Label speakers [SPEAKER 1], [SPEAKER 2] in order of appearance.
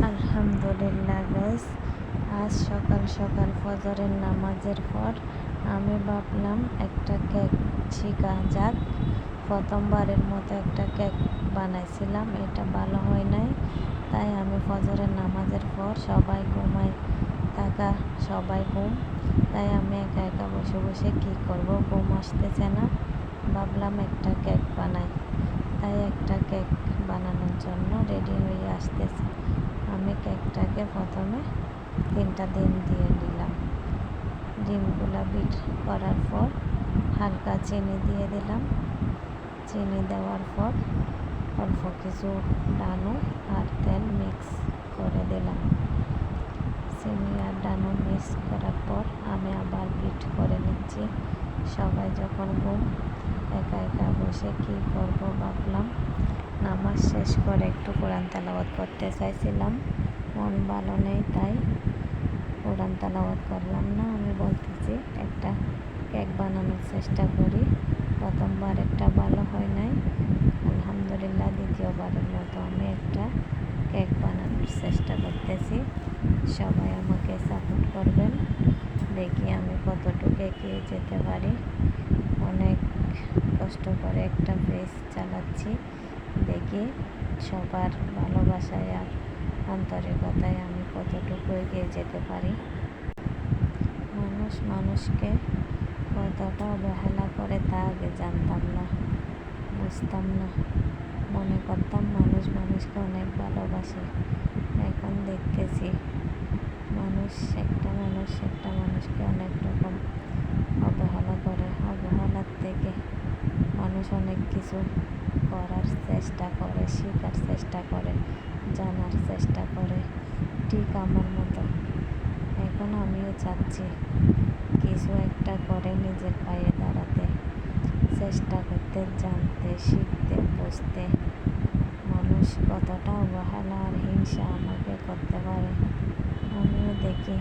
[SPEAKER 1] আলহামদুলিল্লাহ গাইস, আজ সকাল সকাল ফজরের নামাজের পর আমি ভাবলাম একটা কেক শেখা যাক। প্রথমবারের মতো একটা কেক বানাইছিলাম, এটা ভালো হয় নাই। তাই আমি ফজরের নামাজের পর সবাই ঘুমায় থাকা, সবাই ঘুম, তাই আমি একা একা বসে বসে কী করব, ঘুম আসতেছে না। ভাবলাম একটা কেক বানাই, তাই একটা কেক বানানোর জন্য রেডি হয়ে আসতেছি। আমি কেকটাকে প্রথমে 3টা ডিম দিয়ে নিলাম। ডিমগুলা বিট করার পর হালকা চিনি দিয়ে দিলাম। চিনি দেওয়ার পর অল্প কিছু ডানো আর তেল মিক্স করে দিলাম। চিনি আর ডানো মিক্স করার পর আমি আবার বিট করে নিচ্ছি। সবাই যখন ঘুম, একা একা বসে কী করব ভাবলাম। নামাজ শেষ করে একটু কোরআন তেলাওয়াত করতে চাইছিলাম, মন ভালো নেই তাই কোরআন তেলাওয়াত করলাম না। আমি বলতেছি একটা কেক বানানোর চেষ্টা করি। প্রথমবারেরটা ভালো হয় নাই, আলহামদুলিল্লাহ দ্বিতীয়বারের মতো আমি একটা কেক বানানোর চেষ্টা করতেছি। সবাই আমাকে সাপোর্ট করবেন, দেখি আমি কতটুকু এগিয়ে যেতে পারি। অনেক কষ্ট করে একটা পেজ চালাচ্ছি, দেখি সবার ভালোবাসায় আর আন্তরিকতায় আমি কতটুকু এগিয়ে যেতে পারি। মানুষ মানুষকে কতটা অবহেলা করে তা আগে জানতাম না, বুঝতাম না। মনে করতাম মানুষ মানুষকে অনেক ভালোবাসে। এখন দেখতেছি মানুষ একটা মানুষকে অনেক রকম অবহেলা করে। অবহেলার থেকে মানুষ অনেক কিছু করার চেষ্টা করে, শেখার চেষ্টা করে, জানার চেষ্টা করে, ঠিক আমার মতো। এখন আমিও চাচ্ছি কিছু একটা করে নিজের পায়ে দাঁড়াতে, চেষ্টা করতে, জানতে, শিখতে, বুঝতে মানুষ কতটা অবহেলা আর হিংসা আমাকে করতে পারে। আমিও দেখি